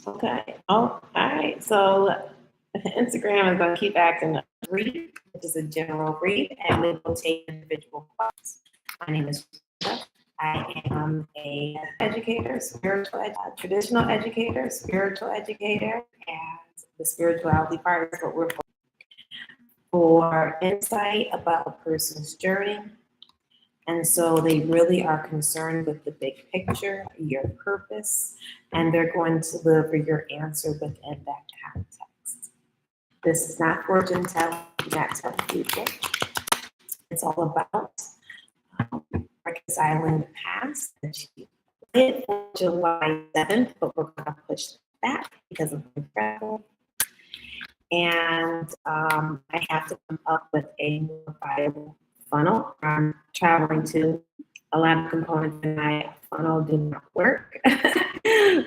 Okay. Oh, all right. So Instagram is going to keep acting up. Read, which is a general read, and we will take individual questions. My name is Rita. I am a educator, traditional educator, spiritual educator, and the spirituality part is what we're for insight about a person's journey. And so they really are concerned with the big picture, your purpose, and they're going to deliver your answer within that context. This is not fortune telling, not telling people. It's all about reconciling the past. And she did for July 7th, but we're going to push that because of the travel. And I have to come up with a more viable funnel. I'm traveling to a lot of components in my funnel do not work,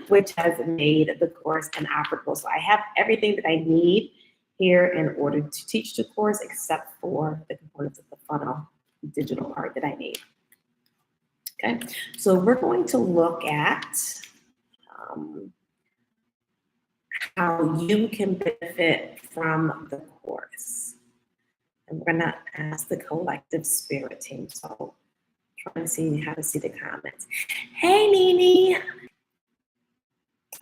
which has made the course inoperable. So I have everything that I need here in order to teach the course, except for the components of the funnel, the digital part that I need. Okay, so we're going to look at how you can benefit from the course. And we're gonna ask the collective spirit team. So trying to see how to see the comments. Hey, Nene.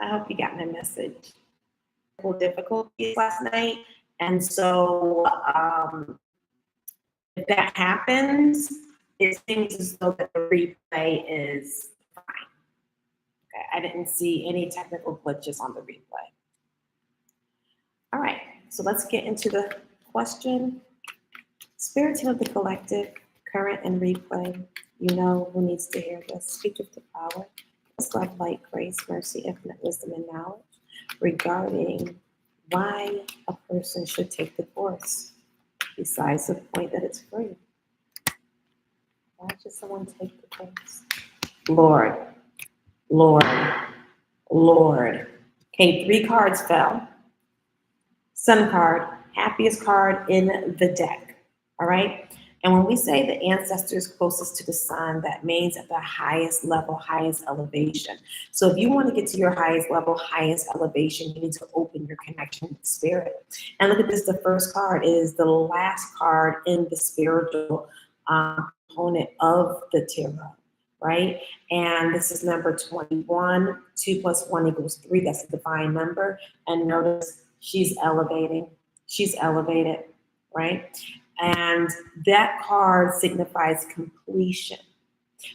I hope you got my message. Difficulties last night. And so if that happens, it seems as though that the replay is fine. Okay, I didn't see any technical glitches on the replay. All right, so let's get into the question. Spirit team of the collective, current and replay. You know who needs to hear this. Speak with the power. Let's love, light, grace, mercy, infinite wisdom, and knowledge regarding why a person should take the course, besides the point that it's free. Why should someone take the course? Lord, Lord, Lord. Okay, 3 cards fell. Sun card, happiest card in the deck. All right. And when we say the ancestors closest to the sun, that means at the highest level, highest elevation. So if you want to get to your highest level, highest elevation, you need to open your connection with spirit. And look at this, the first card is the last card in the spiritual component of the tarot, right? And this is number 21, 2 + 1 = 3, that's a divine number. And notice she's elevating, she's elevated, right? And that card signifies completion.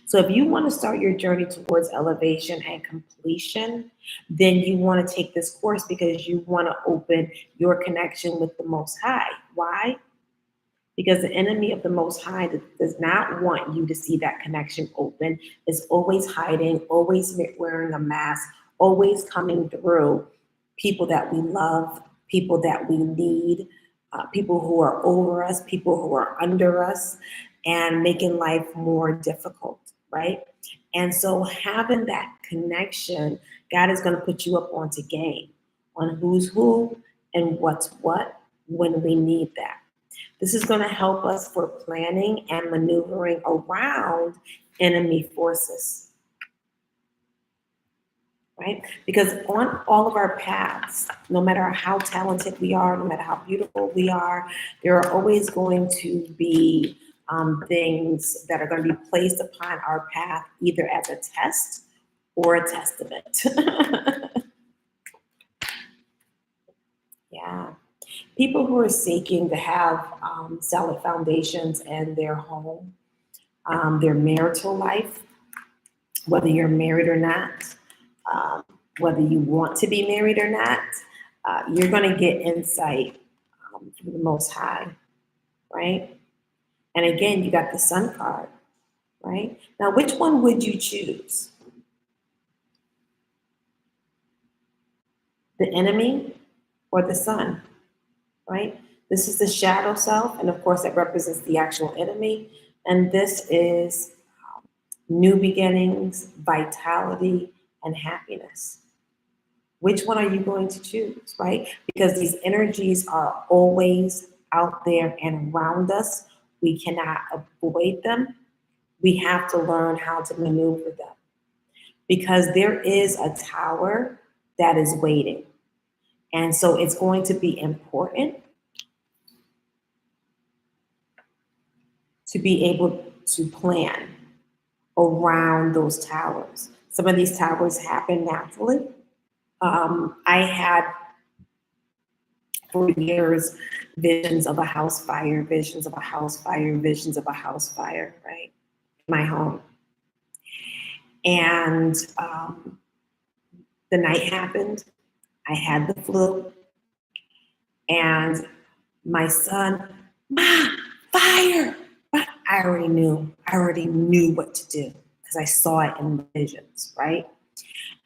So if you want to start your journey towards elevation and completion, then you want to take this course because you want to open your connection with the Most High. Why? Because the enemy of the Most High does not want you to see that connection open, is always hiding, always wearing a mask, always coming through people that we love, people that we need, people who are over us, people who are under us, and making life more difficult, right? And so having that connection, God is going to put you up onto game on who's who and what's what when we need that. This is going to help us for planning and maneuvering around enemy forces. Right? Because on all of our paths, no matter how talented we are, no matter how beautiful we are, there are always going to be things that are going to be placed upon our path, either as a test or a testament. Yeah. People who are seeking to have solid foundations in their home, their marital life, whether you're married or not, whether you want to be married or not, you're going to get insight from the Most High, right? And again, you got the Sun card, right? Now, which one would you choose? The enemy or the sun, right? This is the shadow self, and of course, that represents the actual enemy. And this is new beginnings, vitality, and happiness. Which one are you going to choose, right? Because these energies are always out there and around us. We cannot avoid them. We have to learn how to maneuver them. Because there is a tower that is waiting. And so it's going to be important to be able to plan around those towers. Some of these towers happen naturally. I had for years visions of a house fire, visions of a house fire, visions of a house fire, right? My home. And the night happened. I had the flu. And my son, "Mom, fire!" But I already knew what to do because I saw it in the visions, right?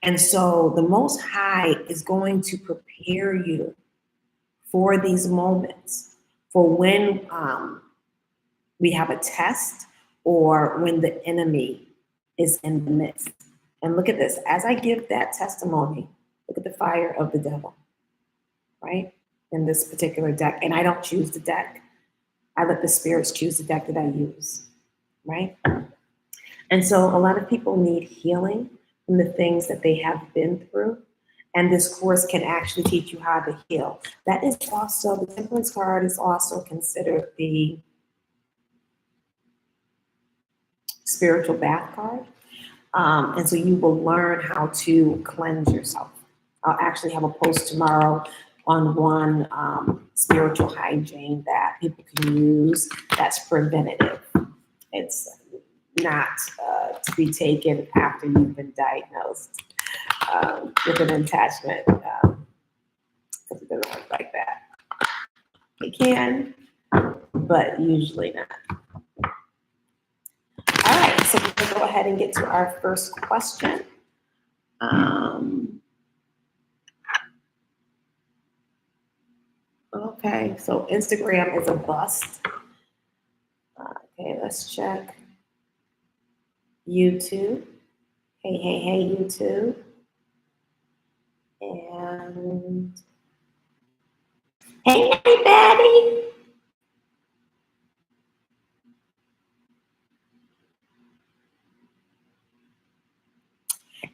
And so the Most High is going to prepare you for these moments, for when we have a test or when the enemy is in the midst. And look at this, as I give that testimony, look at the fire of the devil, right? In this particular deck. And I don't choose the deck. I let the spirits choose the deck that I use, right? And so a lot of people need healing from the things that they have been through. And this course can actually teach you how to heal. That is also, the Temperance card is also considered the spiritual bath card. And so you will learn how to cleanse yourself. I'll actually have a post tomorrow on one spiritual hygiene that people can use that's preventative. It's not to be taken after you've been diagnosed with an attachment, because it doesn't work like that. It can, but usually not. All right, so we're gonna go ahead and get to our first question. Okay, so Instagram is a bust. Okay, let's check YouTube. Hey, YouTube. And hey, everybody.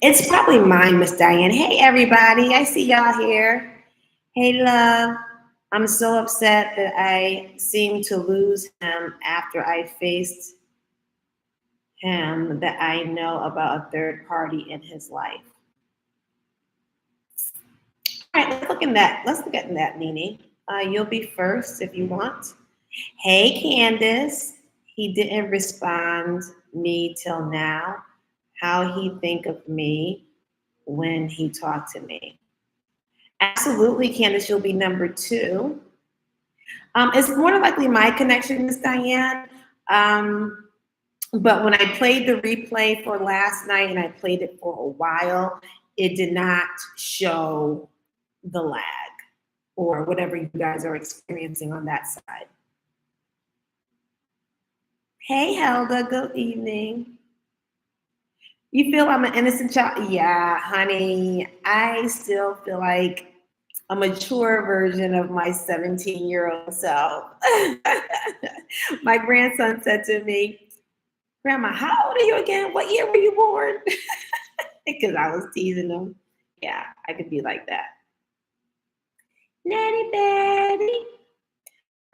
It's probably mine, Miss Diane. Hey, everybody. I see y'all here. Hey, love. I'm so upset that I seem to lose him after I faced him that I know about a third party in his life. All right, let's look at that. Let's look at that, Nene. You'll be first if you want. Hey, Candace. He didn't respond me till now. How he think of me when he talked to me? Absolutely, Candace, you'll be number 2. It's more than likely my connection, Miss Diane. But when I played the replay for last night and I played it for a while, it did not show the lag or whatever you guys are experiencing on that side. Hey, Helda, good evening. You feel I'm an innocent child? Yeah, honey, I still feel like a mature version of my 17-year-old self. My grandson said to me, "Grandma, how old are you again? What year were you born?" Because I was teasing him. Yeah, I could be like that. Nanny Betty.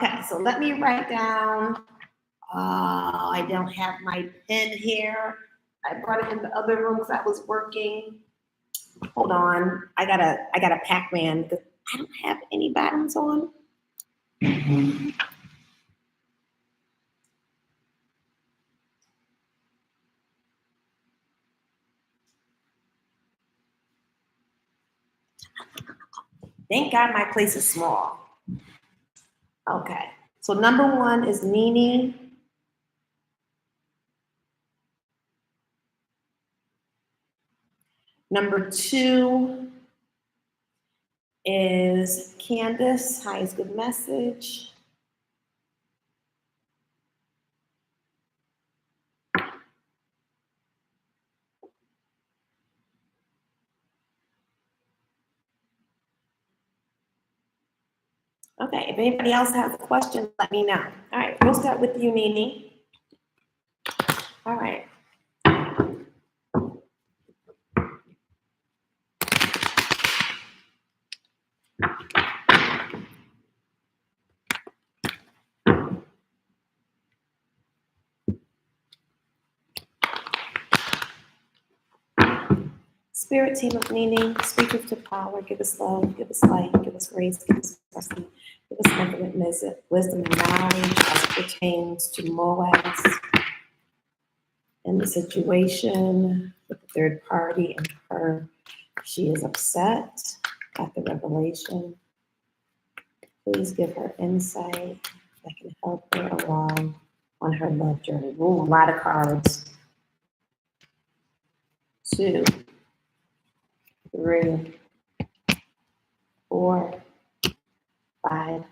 Okay, so let me write down. Oh, I don't have my pen here. I brought it in the other room because I was working. Hold on, I got a Pac-Man because I don't have any bottoms on. Thank God my place is small. Okay, so number 1 is Nene. Number 2 is Candace. Hi, is good message. Okay, if anybody else has a question, let me know. All right, we'll start with you, Nene. All right. Spirit team of meaning, speak with to power, give us love, give us light, give us grace, give us mercy, give us infinite wisdom and knowledge as it pertains to Moaz and the situation with the third party and her. She is upset at the revelation. Please give her insight that can help her along on her love journey. Ooh, a lot of cards. 2, 3, 4, 5,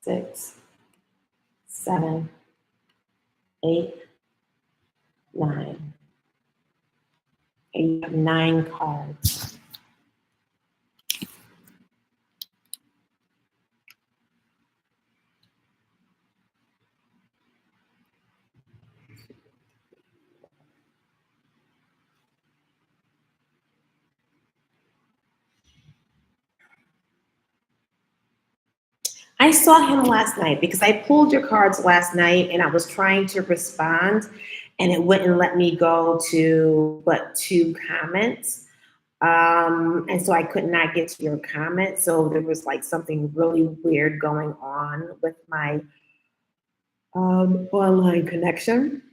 6, 7, 8, 9. And you have 9 cards. I saw him last night because I pulled your cards last night and I was trying to respond and it wouldn't let me go to but 2 comments. And so I could not get to your comment. So there was like something really weird going on with my online connection.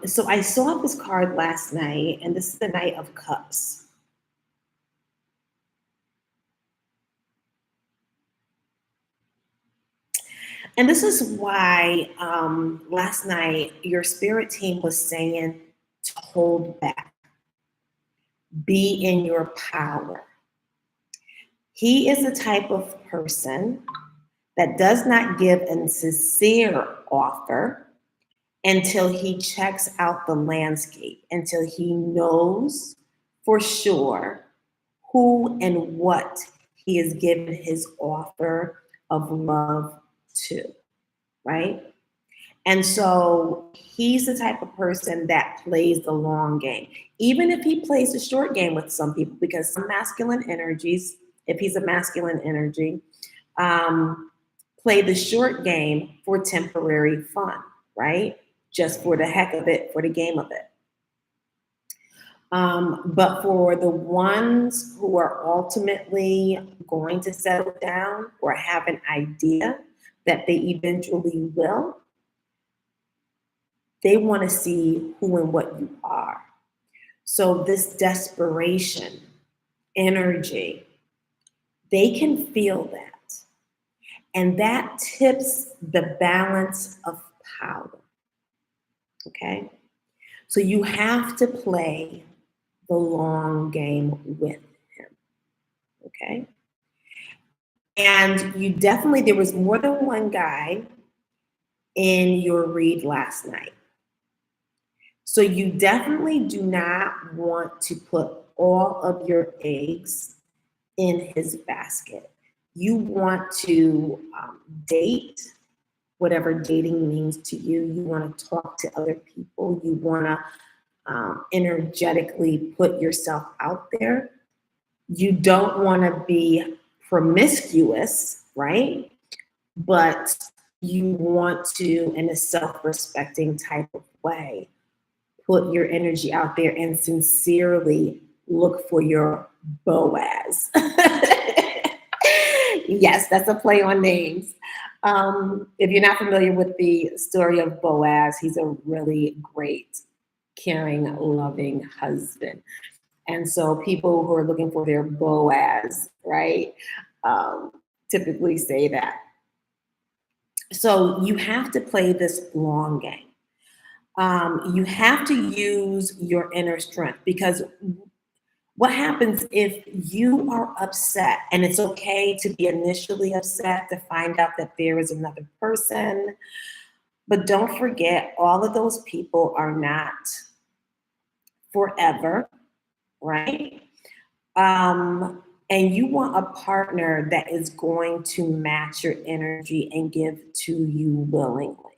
So I saw this card last night, and this is the Knight of Cups. And this is why last night your spirit team was saying to hold back, be in your power. He is the type of person that does not give a sincere offer until he checks out the landscape, until he knows for sure who and what he is giving his offer of love to, right? And so he's the type of person that plays the long game, even if he plays the short game with some people, because some masculine energies, if he's a masculine energy, play the short game for temporary fun, right? Just for the heck of it, for the game of it. But for the ones who are ultimately going to settle down or have an idea that they eventually will, they want to see who and what you are. So this desperation, energy, they can feel that. And that tips the balance of power. Okay? So you have to play the long game with him. Okay? And you definitely, there was more than one guy in your read last night. So you definitely do not want to put all of your eggs in his basket. You want to date, whatever dating means to you. You want to talk to other people. You want to energetically put yourself out there. You don't want to be promiscuous, right? But you want to, in a self-respecting type of way, put your energy out there and sincerely look for your Boaz. Yes, that's a play on names. If you're not familiar with the story of Boaz, he's a really great, caring, loving husband. And so people who are looking for their Boaz, right, typically say that. So you have to play this long game. You have to use your inner strength, because what happens if you are upset, and it's okay to be initially upset, to find out that there is another person, but don't forget, all of those people are not forever, right? And you want a partner that is going to match your energy and give to you willingly,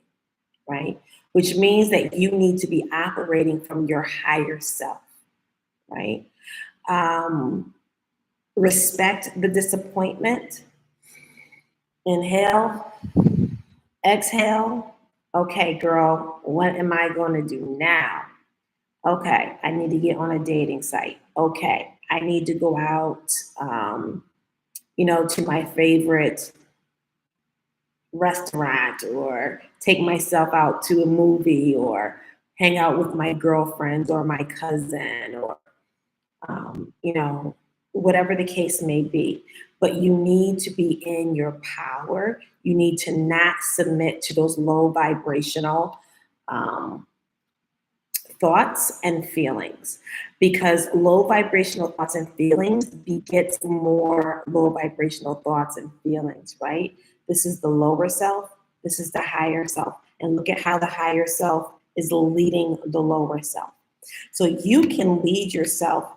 right? Which means that you need to be operating from your higher self, right? Respect the disappointment. Inhale, exhale. Okay, girl, what am I going to do now? Okay, I need to get on a dating site. Okay, I need to go out, to my favorite restaurant or take myself out to a movie or hang out with my girlfriends or my cousin or, whatever the case may be. But you need to be in your power. You need to not submit to those low vibrational um, thoughts and feelings, because low vibrational thoughts and feelings begets more low vibrational thoughts and feelings, right? This is the lower self, this is the higher self, and look at how the higher self is leading the lower self. So you can lead yourself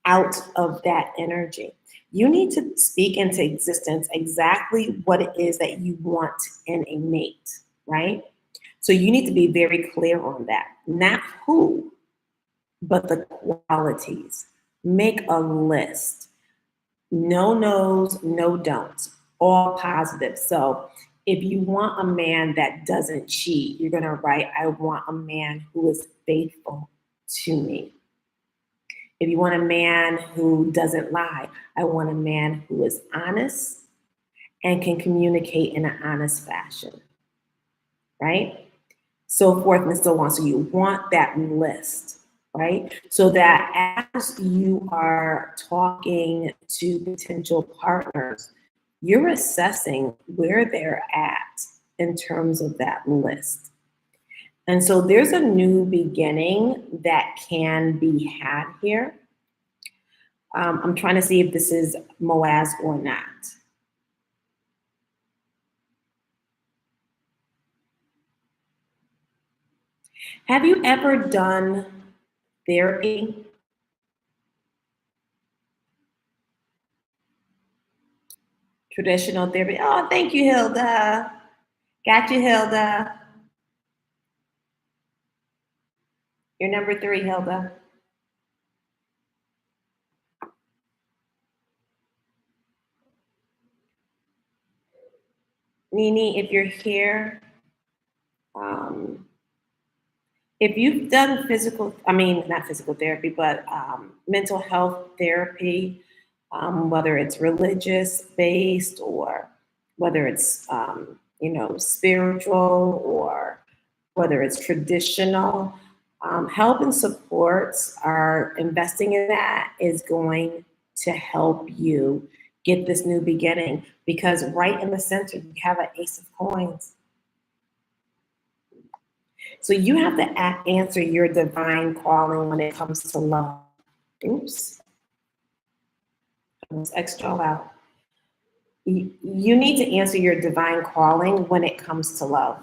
out of that energy. You need to speak into existence exactly what it is that you want in a mate, right? So you need to be very clear on that. Not who, but the qualities. Make a list. No no's, no don'ts, all positive. So if you want a man that doesn't cheat, you're going to write, I want a man who is faithful to me. If you want a man who doesn't lie, I want a man who is honest and can communicate in an honest fashion, right? So forth and so on. So you want that list, right? So that as you are talking to potential partners, you're assessing where they're at in terms of that list. And so there's a new beginning that can be had here. I'm trying to see if this is Moaz or not. Have you ever done therapy? Traditional therapy? Oh, thank you, Hilda. Got you, Hilda. You're number 3, Hilda. Nini, if you're here, if you've done not physical therapy, but mental health therapy, whether it's religious based or whether it's, spiritual or whether it's traditional, help and supports are investing in that is going to help you get this new beginning, because right in the center, you have an ace of coins. So you have to answer your divine calling when it comes to love. Oops. Let's extra out. You need to answer your divine calling when it comes to love,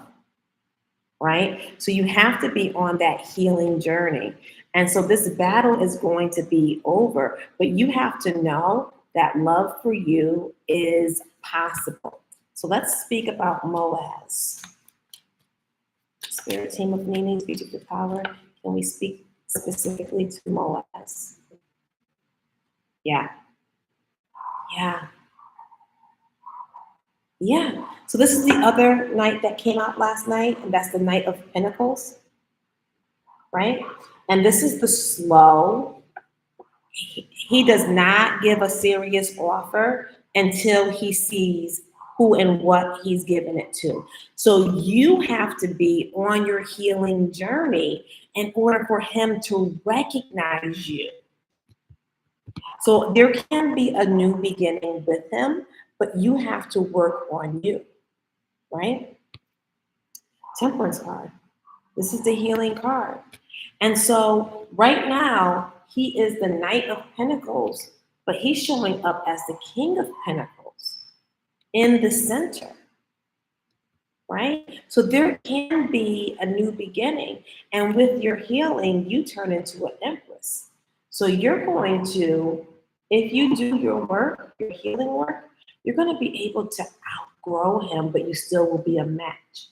right? So you have to be on that healing journey. And so this battle is going to be over, but you have to know that love for you is possible. So let's speak about Moaz. Spirit team of Nini, speak to the power. Can we speak specifically to Moaz? Yeah. Yeah. Yeah. So this is the other night that came out last night, and that's the Knight of Pentacles, right? And this is the slow. He does not give a serious offer until he sees who and what he's given it to. So you have to be on your healing journey in order for him to recognize you. So there can be a new beginning with him, but you have to work on you, right? Temperance card. This is the healing card. And so right now, he is the Knight of Pentacles, but he's showing up as the King of Pentacles in the center, right? So there can be a new beginning. And with your healing, you turn into an empress. So you're going to, if you do your work, your healing work, you're going to be able to outgrow him, but you still will be a match.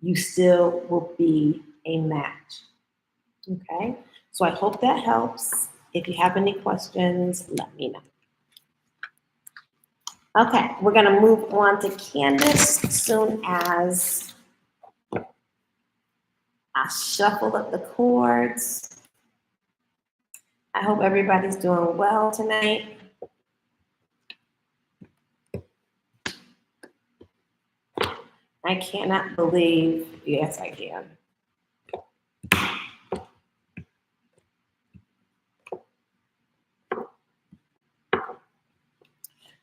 You still will be a match. Okay, so I hope that helps. If you have any questions, let me know. Okay, we're gonna move on to Candace as soon as I shuffled up the chords. I hope everybody's doing well tonight. I cannot believe, yes, I can.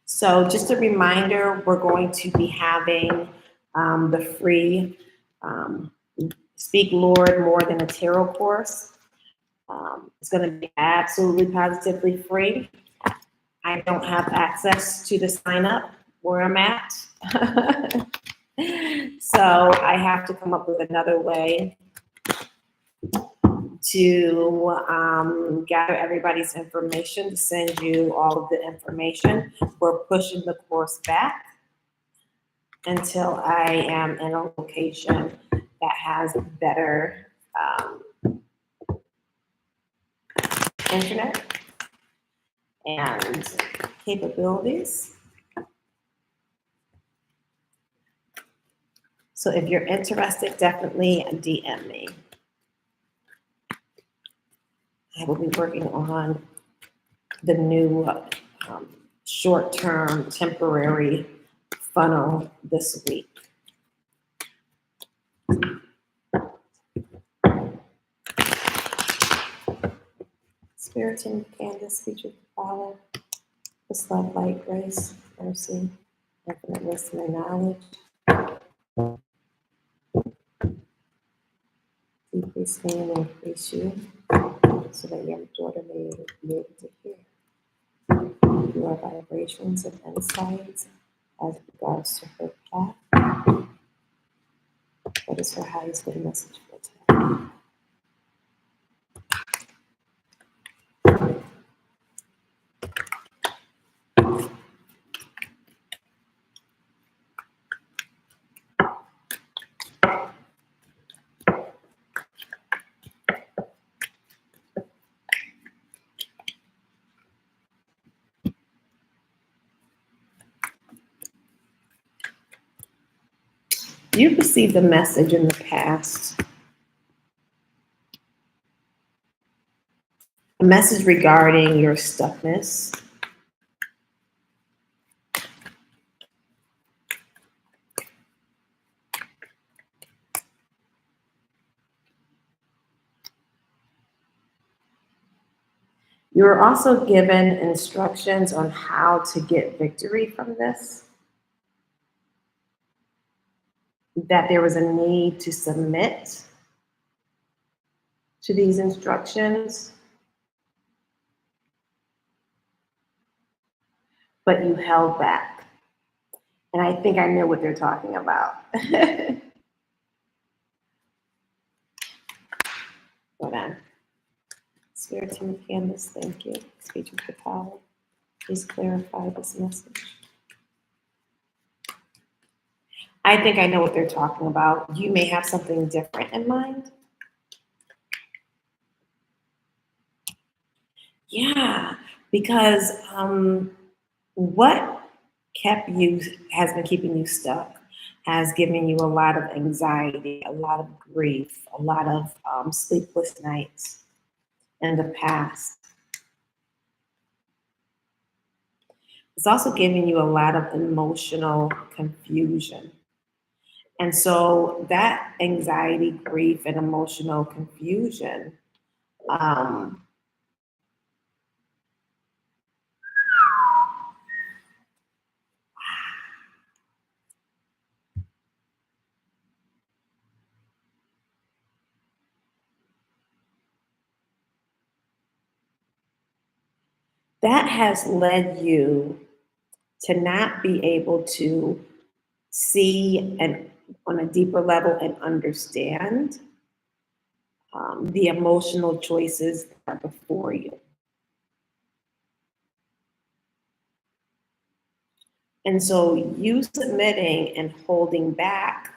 So just a reminder, we're going to be having the free Speak Lord More Than a Tarot course. It's going to be absolutely positively free. I don't have access to the sign up where I'm at. So I have to come up with another way to gather everybody's information to send you all of the information. We're pushing the course back until I am in a location that has better internet and capabilities. So if you're interested, definitely DM me. I will be working on the new short-term temporary funnel this week. Spirit and Candace, featured Father, this love, light, grace, mercy, infinite wisdom and knowledge. Decrease me and increase you, so that your daughter may be able to hear your vibrations and insights as regards to her path. What is her highest good message for today? You received a message in the past, a message regarding your stuckness. You were also given instructions on how to get victory from this, that there was a need to submit to these instructions, but you held back. And I think I know what they're talking about. Hold on. Spirit Team of Canvas, thank you. Speech with the power. Please clarify this message. I think I know what they're talking about. You may have something different in mind. Yeah, because what has been keeping you stuck, has given you a lot of anxiety, a lot of grief, a lot of sleepless nights in the past. It's also giving you a lot of emotional confusion. And so that anxiety, grief, and emotional confusion that has led you to not be able to see and on a deeper level and understand the emotional choices that are before you. And so you submitting and holding back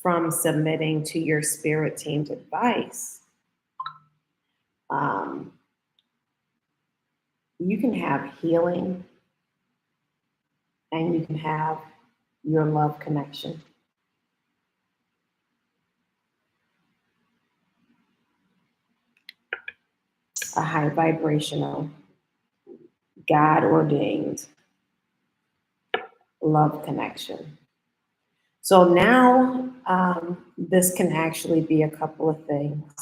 from submitting to your spirit team's advice, you can have healing and you can have your love connection. a high vibrational, God ordained love connection. So now this can actually be a couple of things.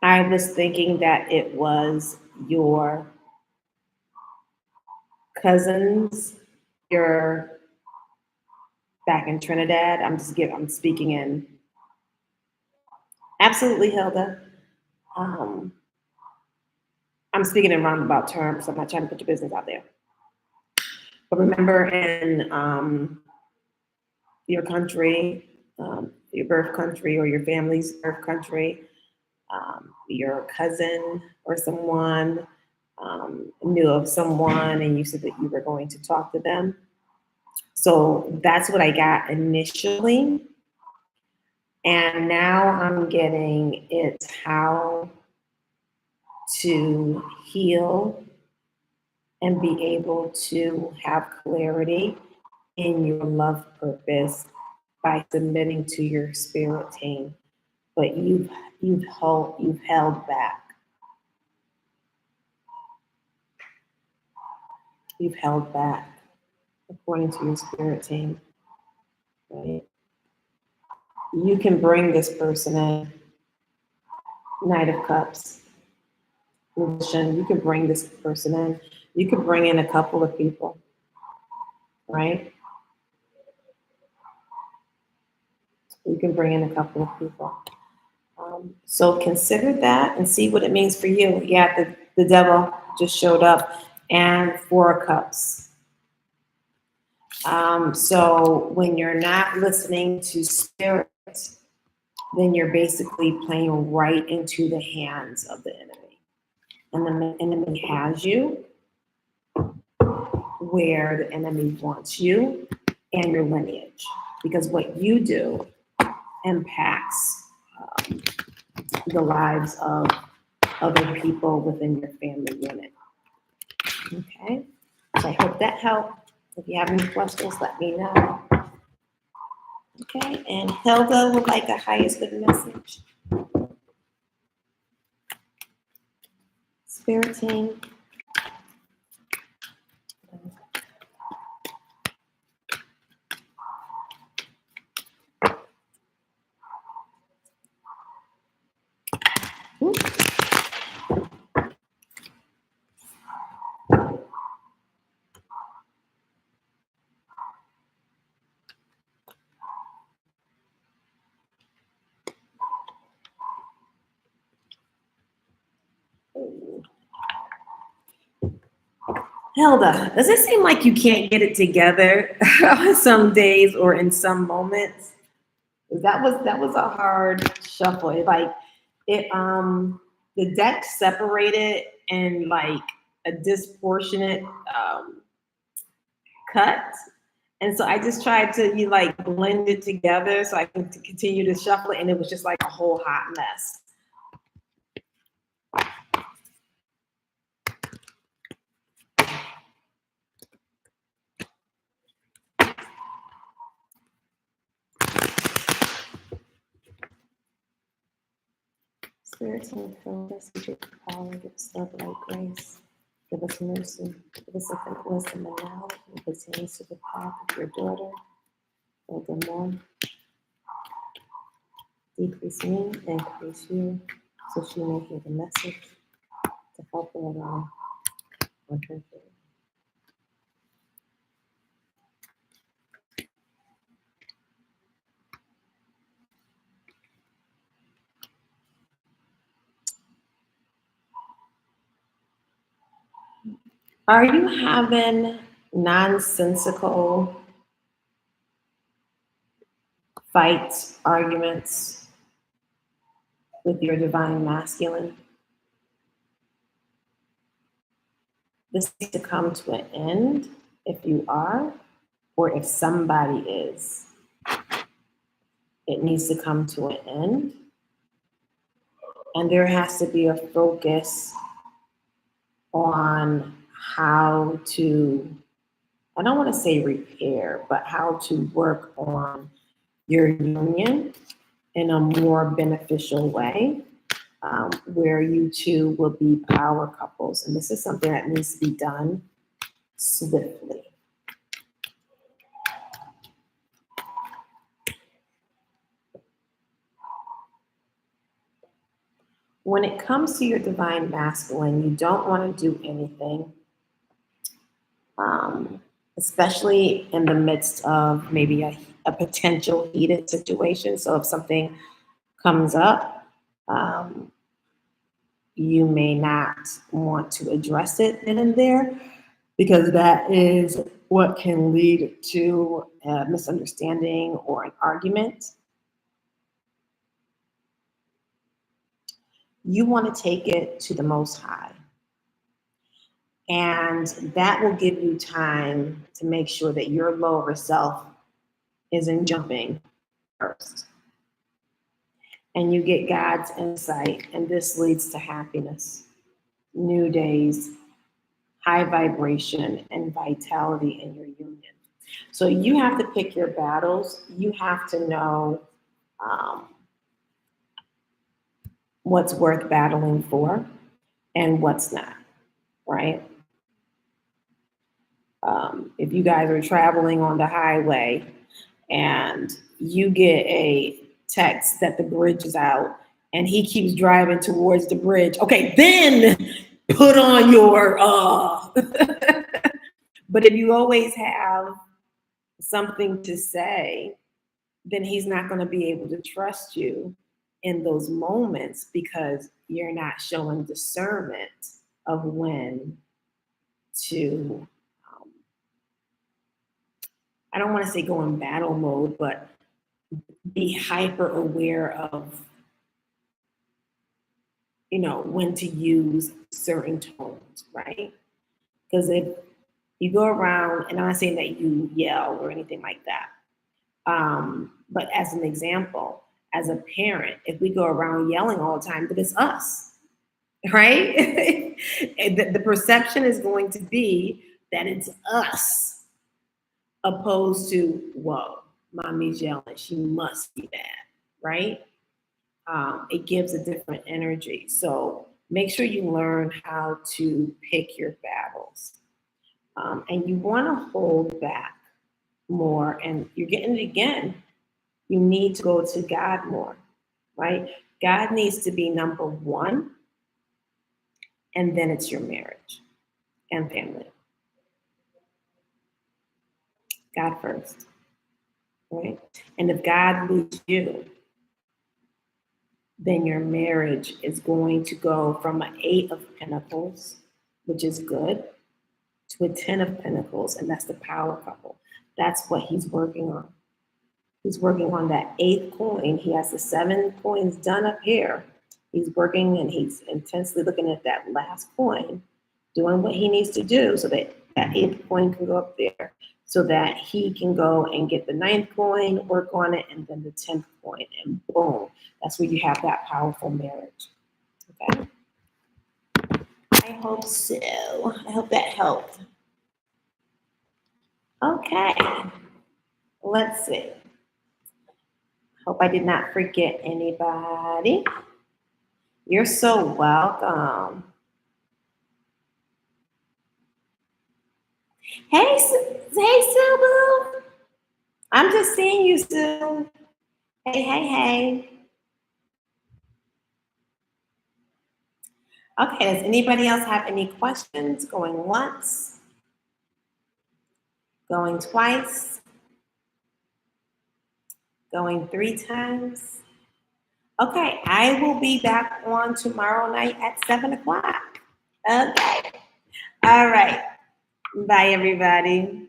I was thinking that it was your cousins, your back in Trinidad. I'm speaking in absolutely Hilda. Um, I'm speaking in roundabout terms. I'm not trying to put your business out there. But remember in your country, your birth country or your family's birth country, your cousin or someone knew of someone and you said that you were going to talk to them. So that's what I got initially. And now I'm getting it's how to heal and be able to have clarity in your love purpose by submitting to your spirit team. But you've held back. You've held back according to your spirit team. Right? You can bring this person in. Knight of Cups. You can bring this person in. You could bring in a couple of people, right? You can bring in a couple of people. So consider that and see what it means for you. Yeah, the devil just showed up, and Four of Cups. So when you're not listening to spirit, then you're basically playing right into the hands of the enemy. And the enemy has you where the enemy wants you and your lineage. Because what you do impacts the lives of other people within your family unit. Okay, so I hope that helped. If you have any questions, let me know. Okay, and Hilda would like a highest good message. Spirit team. Ooh. Hilda, does it seem like you can't get it together some days or in some moments? That was a hard shuffle. The deck separated in like a disproportionate cut. And so I just tried to blend it together so I can continue to shuffle it, and it was just like a whole hot mess. Spirit team, fill us with your power, give us love, light, grace, give us mercy, give us infinite wisdom and knowledge, and continue to the path of your daughter, Hilda Moore. Decrease me, increase you, so she may hear the message to help her along on her journey. Are you having nonsensical fights, arguments with your divine masculine? This needs to come to an end if you are, or if somebody is. It needs to come to an end. And there has to be a focus on how to, I don't want to say repair, but how to work on your union in a more beneficial way, where you two will be power couples. And this is something that needs to be done swiftly. When it comes to your divine masculine, you don't want to do anything, especially in the midst of maybe a potential heated situation. So if something comes up, you may not want to address it then and there, because that is what can lead to a misunderstanding or an argument. You want to take it to the Most High. And that will give you time to make sure that your lower self isn't jumping first. And you get God's insight, and this leads to happiness, new days, high vibration, and vitality in your union. So you have to pick your battles. You have to know what's worth battling for and what's not, right? If you guys are traveling on the highway and you get a text that the bridge is out and he keeps driving towards the bridge, okay, then put on your, but if you always have something to say, then he's not going to be able to trust you in those moments because you're not showing discernment of when to, I don't want to say go in battle mode, but be hyper aware of, when to use certain tones, right? Because if you go around, and I'm not saying that you yell or anything like that, but as an example, as a parent, if we go around yelling all the time, but it's us, right? the perception is going to be that it's us, opposed to, whoa, mommy's yelling, she must be bad, right? It gives a different energy. So make sure you learn how to pick your battles. And you want to hold back more, and you're getting it again. You need to go to God more, right? God needs to be number one, and then it's your marriage and family. God first, right? And if God leads you, then your marriage is going to go from an 8 of Pentacles, which is good, to a 10 of Pentacles, and that's the power couple. That's what he's working on. He's working on that 8th coin. He has the 7 coins done up here. He's working and he's intensely looking at that last coin, doing what he needs to do so that that 8th coin can go up there, so that he can go and get the 9th coin, work on it, and then the 10th coin, and boom, that's where you have that powerful marriage. Okay. I hope so. I hope that helped. Okay. Let's see. Hope I did not forget anybody. You're so welcome. Hey, Subu. I'm just seeing you, Sue. Hey. Okay, does anybody else have any questions? Going once? Going twice? Going 3 times? Okay, I will be back on tomorrow night at 7 o'clock. Okay. All right. Bye, everybody.